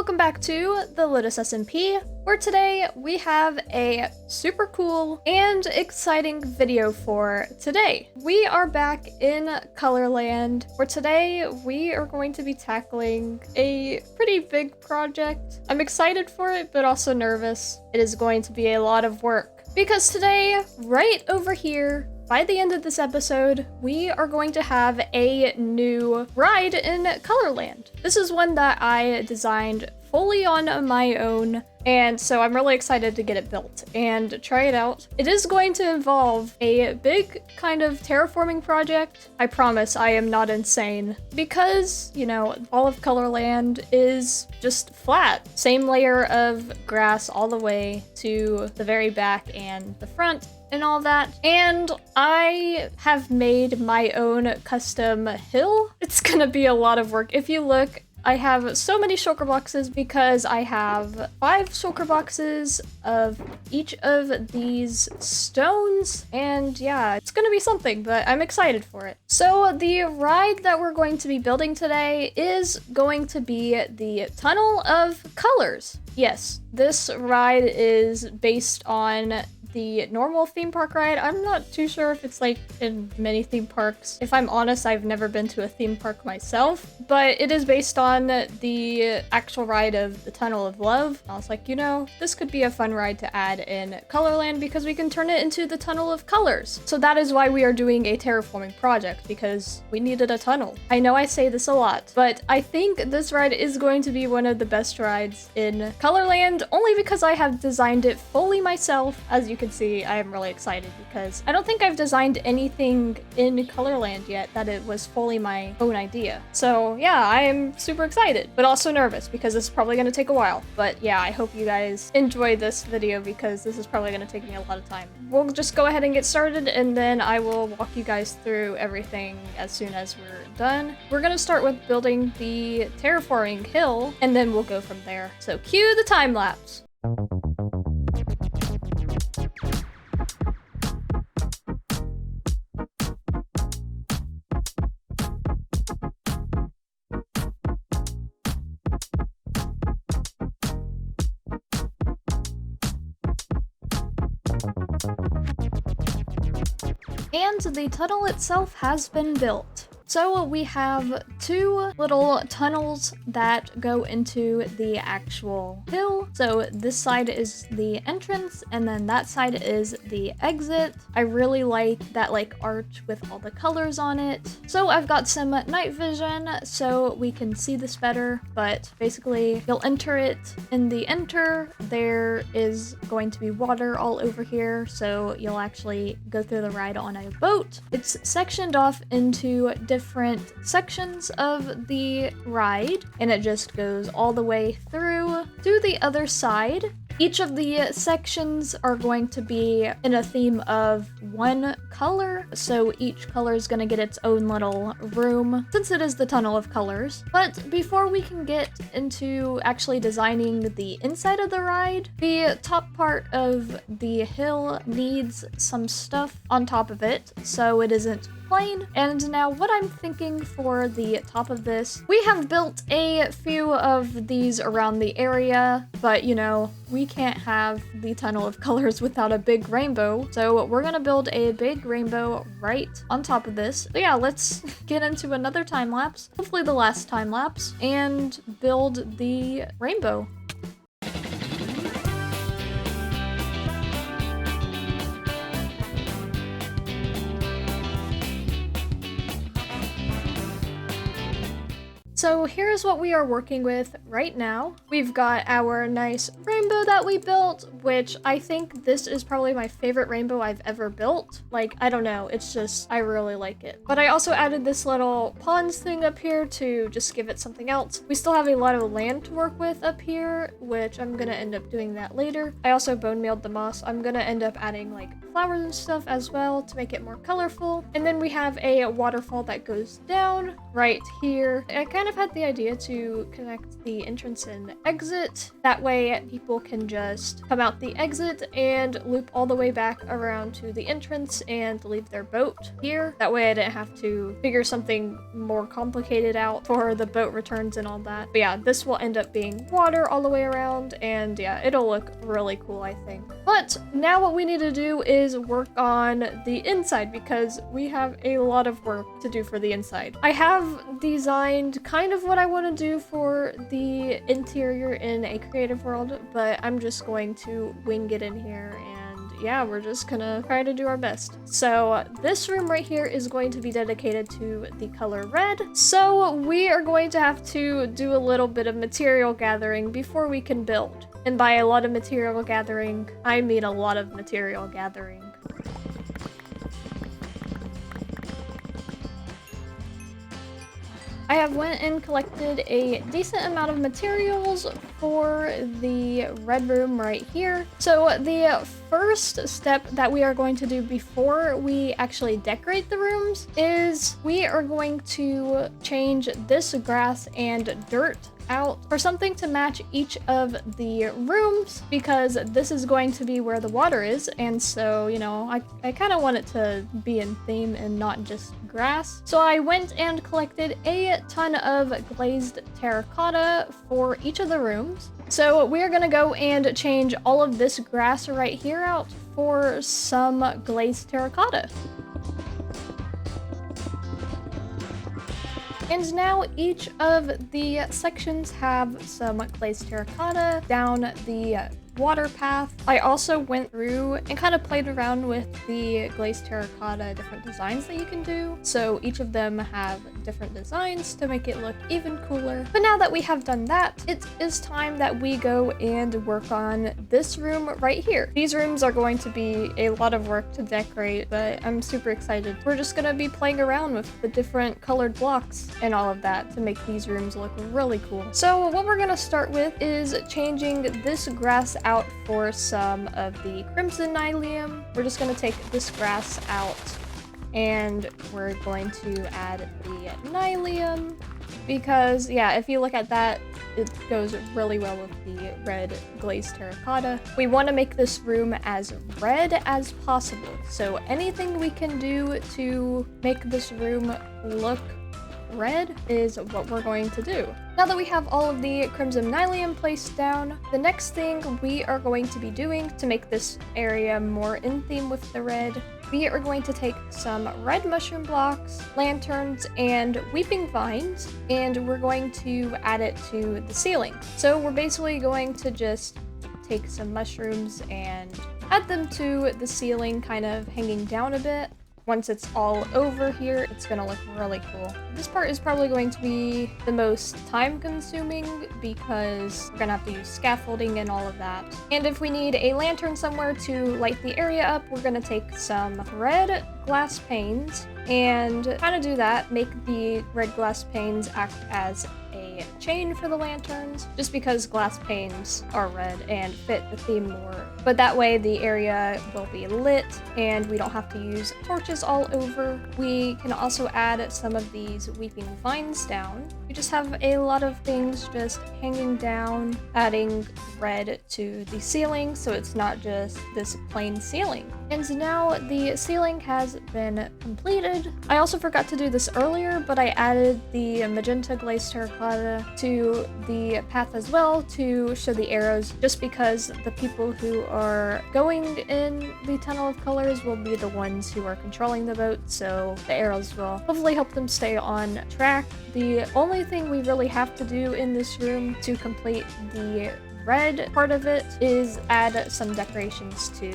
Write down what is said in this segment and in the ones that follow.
Welcome back to the Lotus SMP, where today we have a super cool and exciting video for today. We are back in Colorland, where today we are going to be tackling a pretty big project. I'm excited for it, but also nervous. It is going to be a lot of work, because today, right over here, by the end of this episode, we are going to have a new ride in Colorland. This is one that I designed fully on my own, and so I'm really excited to get it built and try it out. It is going to involve a big kind of terraforming project. I promise I am not insane, because, you know, all of Colorland is just flat. Same layer of grass all the way to the very back and the front and all that. And I have made my own custom hill. It's gonna be a lot of work. If you look, I have so many shulker boxes because I have 5 shulker boxes of each of these stones, and yeah, it's gonna be something, but I'm excited for it. So the ride that we're going to be building today is going to be the Tunnel of Colors. Yes, this ride is based on the normal theme park ride. I'm not too sure if it's like in many theme parks. If I'm honest, I've never been to a theme park myself, but it is based on the actual ride of the Tunnel of Love. I was like, you know, this could be a fun ride to add in Colorland because we can turn it into the Tunnel of Colors. So that is why we are doing a terraforming project, because we needed a tunnel. I know I say this a lot, but I think this ride is going to be one of the best rides in Colorland, only because I have designed it fully myself. As you can see, I am really excited because I don't think I've designed anything in Colorland yet that it was fully my own idea. So yeah, I am super excited, but also nervous because this is probably going to take a while. But yeah, I hope you guys enjoy this video because this is probably going to take me a lot of time. We'll just go ahead and get started, and then I will walk you guys through everything as soon as we're done. We're going to start with building the terraforming hill, and then we'll go from there. So cue the time lapse. And the tunnel itself has been built. So we have 2 little tunnels that go into the actual hill. So this side is the entrance, and then that side is the exit. I really like that like arch with all the colors on it. So I've got some night vision so we can see this better, but basically you'll enter it. In the enter, there is going to be water all over here, so you'll actually go through the ride on a boat. It's sectioned off into different sections of the ride, and it just goes all the way through to the other side. Each of the sections are going to be in a theme of one color, so each color is going to get its own little room, since it is the Tunnel of Colors. But before we can get into actually designing the inside of the ride, the top part of the hill needs some stuff on top of it, so it isn't plain. And now what I'm thinking for the top of this, we have built a few of these around the area, but you know, we can't have the Tunnel of Colors without a big rainbow, so we're gonna build a big rainbow right on top of this. So yeah, let's get into another time lapse, hopefully the last time lapse, and build the rainbow. So here's what we are working with right now. We've got our nice rainbow that we built, which I think this is probably my favorite rainbow I've ever built. Like, I don't know, it's just, I really like it. But I also added this little ponds thing up here to just give it something else. We still have a lot of land to work with up here, which I'm gonna end up doing that later. I also bone mealed the moss. I'm gonna end up adding like flowers and stuff as well to make it more colorful. And then we have a waterfall that goes down right here. I kind of had the idea to connect the entrance and exit. That way people can just come out the exit and loop all the way back around to the entrance and leave their boat here. That way I didn't have to figure something more complicated out for the boat returns and all that. But yeah, this will end up being water all the way around, and yeah, it'll look really cool, I think. But now what we need to do is work on the inside, because we have a lot of work to do for the inside. I have designed kind of what I want to do for the interior in a creative world, but I'm just going to wing it in here, and yeah, we're just gonna try to do our best. So this room right here is going to be dedicated to the color red. So we are going to have to do a little bit of material gathering before we can build. And by a lot of material gathering, I mean a lot of material gathering. I have went and collected a decent amount of materials for the red room right here. So the first step that we are going to do before we actually decorate the rooms is we are going to change this grass and dirt out for something to match each of the rooms, because this is going to be where the water is, and so, you know, I kind of want it to be in theme and not just grass. So I went and collected a ton of glazed terracotta for each of the rooms. So we're gonna go and change all of this grass right here out for some glazed terracotta. And now each of the sections have some glazed terracotta down the water path. I also went through and kind of played around with the glazed terracotta different designs that you can do. So each of them have different designs to make it look even cooler. But now that we have done that, it is time that we go and work on this room right here. These rooms are going to be a lot of work to decorate, but I'm super excited. We're just gonna be playing around with the different colored blocks and all of that to make these rooms look really cool. So what we're gonna start with is changing this grass out for some of the crimson nylium. We're just going to take this grass out and we're going to add the nylium, because yeah, if you look at that, it goes really well with the red glazed terracotta. We want to make this room as red as possible, so anything we can do to make this room look red is what we're going to do. Now that we have all of the crimson nylium placed down, the next thing we are going to be doing to make this area more in theme with the red, we are going to take some red mushroom blocks, lanterns, and weeping vines, and we're going to add it to the ceiling. So we're basically going to just take some mushrooms and add them to the ceiling, kind of hanging down a bit. Once it's all over here, it's gonna look really cool. This part is probably going to be the most time consuming because we're gonna have to use scaffolding and all of that. And if we need a lantern somewhere to light the area up, we're gonna take some red glass panes and kind of do that, make the red glass panes act as a chain for the lanterns, just because glass panes are red and fit the theme more. But that way the area will be lit and we don't have to use torches all over. We can also add some of these weeping vines down. We just have a lot of things just hanging down, adding red to the ceiling so it's not just this plain ceiling. And now the ceiling has been completed. I also forgot to do this earlier, but I added the magenta glazed terracotta to the path as well to show the arrows, just because the people who are going in the tunnel of colors will be the ones who are controlling the boat, so the arrows will hopefully help them stay on track. The only thing we really have to do in this room to complete the red part of it is add some decorations to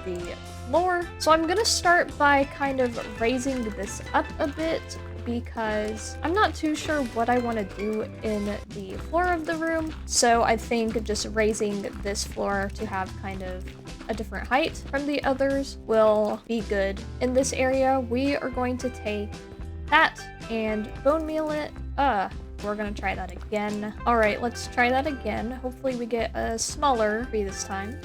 the floor. So I'm gonna start by kind of raising this up a bit, because I'm not too sure what I want to do in the floor of the room. So I think just raising this floor to have kind of a different height from the others will be good. In this area, we are going to take that and bone meal it. We're gonna try that again. All right, let's try that again. Hopefully we get a smaller tree this time.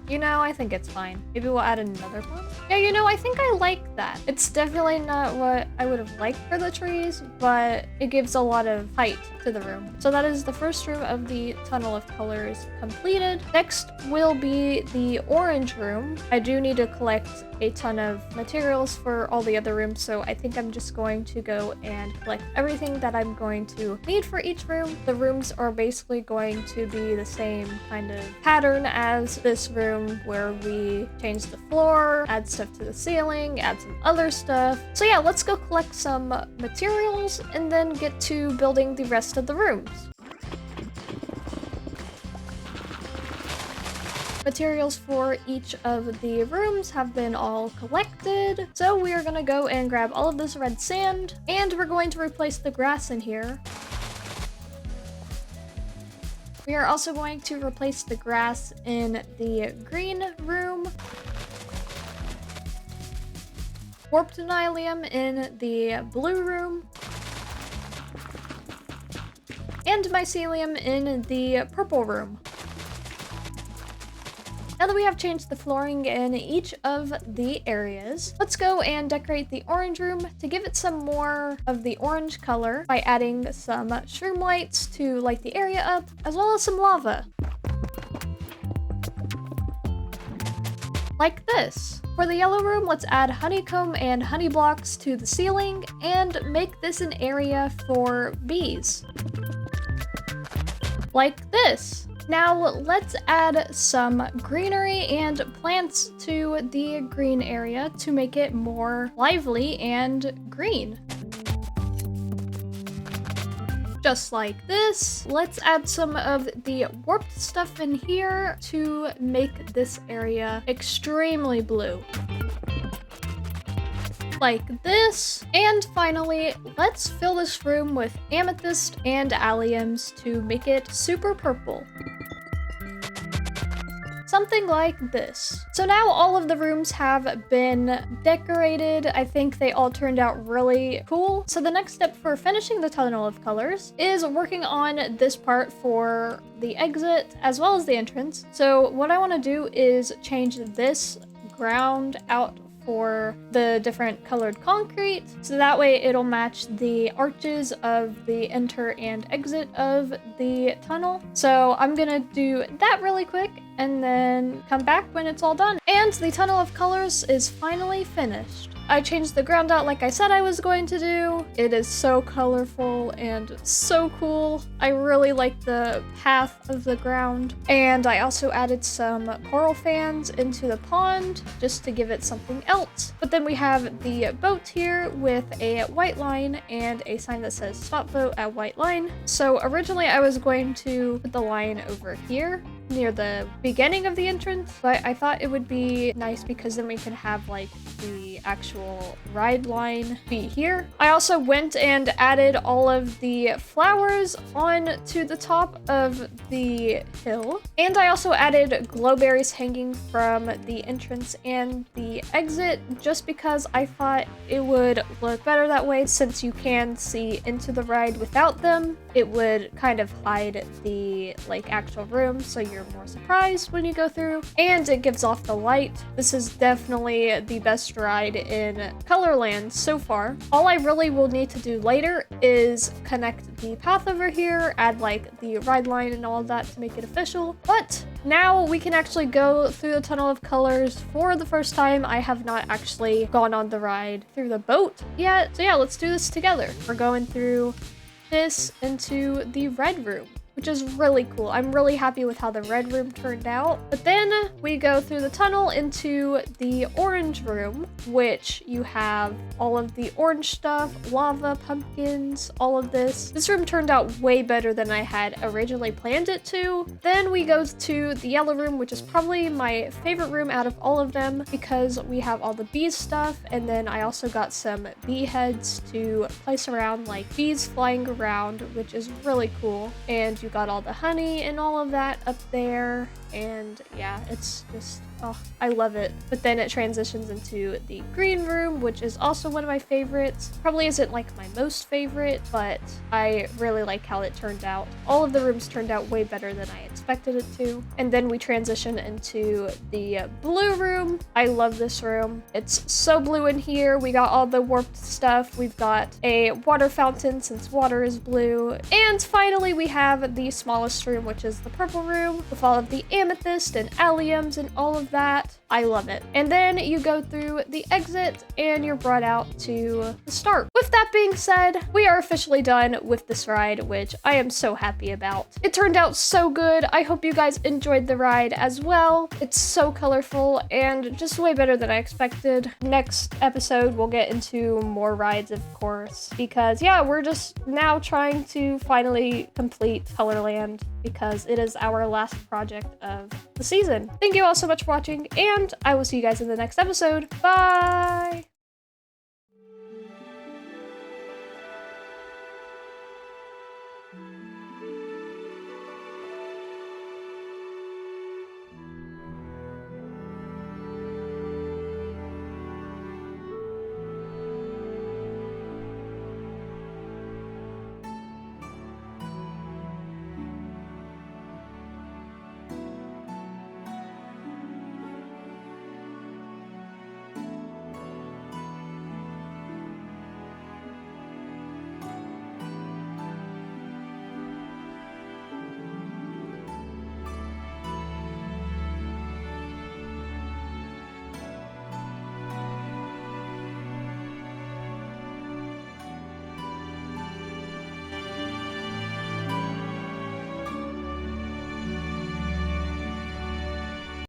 You know, I think it's fine. Maybe we'll add another one. Yeah, you know, I think I like that. It's definitely not what I would have liked for the trees, but it gives a lot of height to the room. So that is the first room of the tunnel of colors completed. Next will be the orange room. I do need to collect a ton of materials for all the other rooms, so I think I'm just going to go and collect everything that I'm going to need for each room. The rooms are basically going to be the same kind of pattern as this room, where we change the floor, add stuff to the ceiling, add some other stuff. So yeah, let's go collect some materials and then get to building the rest of the rooms. Materials for each of the rooms have been all collected, so we are gonna go and grab all of this red sand, and we're going to replace the grass in here. We are also going to replace the grass in the green room, warped nylium in the blue room, and mycelium in the purple room. Now that we have changed the flooring in each of the areas, let's go and decorate the orange room to give it some more of the orange color by adding some shroom lights to light the area up, as well as some lava. Like this. For the yellow room, let's add honeycomb and honey blocks to the ceiling and make this an area for bees. Like this. Now let's add some greenery and plants to the green area to make it more lively and green. Just like this. Let's add some of the warped stuff in here to make this area extremely blue. Like this. And finally, let's fill this room with amethyst and alliums to make it super purple. Something like this. So now all of the rooms have been decorated. I think they all turned out really cool. So the next step for finishing the tunnel of colors is working on this part for the exit as well as the entrance. So what I want to do is change this ground out for the different colored concrete, so that way it'll match the arches of the enter and exit of the tunnel. So I'm gonna do that really quick and then come back when it's all done. And the tunnel of colors is finally finished. I changed the ground out like I said I was going to do. It is so colorful and so cool. I really like the path of the ground. And I also added some coral fans into the pond just to give it something else. But then we have the boat here with a white line and a sign that says stop boat at white line. So originally I was going to put the line over here near the beginning of the entrance, but I thought it would be nice because then we can have like the actual ride line be here. I also went and added all of the flowers on to the top of the hill, and I also added glowberries hanging from the entrance and the exit just because I thought it would look better that way. Since you can see into the ride without them, it would kind of hide the like actual room, so you're more surprised when you go through, and it gives off the light. This is definitely the best ride in Colorland so far. All I really will need to do later is connect the path over here, add like the ride line and all of that to make it official. But now we can actually go through the tunnel of colors for the first time. I have not actually gone on the ride through the boat yet. So yeah, let's do this together. We're going through this into the red room, which is really cool. I'm really happy with how the red room turned out. But then we go through the tunnel into the orange room, which you have all of the orange stuff, lava, pumpkins, all of this. This room turned out way better than I had originally planned it to. Then we go to the yellow room, which is probably my favorite room out of all of them because we have all the bees stuff, and then I also got some bee heads to place around, like bees flying around, which is really cool. And you got all the honey and all of that up there. and yeah, it's just, oh, I love it. But then it transitions into the green room, which is also one of my favorites. Probably isn't like my most favorite, but I really like how it turned out. All of the rooms turned out way better than I expected it to. And then we transition into the blue room. I love this room. It's so blue in here. We got all the warped stuff. We've got a water fountain since water is blue. And finally, we have the smallest room, which is the purple room, with all of the amethyst and alliums and all of that. I love it. And then you go through the exit and you're brought out to the start. With that being said, we are officially done with this ride, which I am so happy about. It turned out so good. I hope you guys enjoyed the ride as well. It's so colorful and just way better than I expected. Next episode, we'll get into more rides, of course, because yeah, we're just now trying to finally complete Colorland because it is our last project of the season. Thank you all so much for watching, and I will see you guys in the next episode. Bye!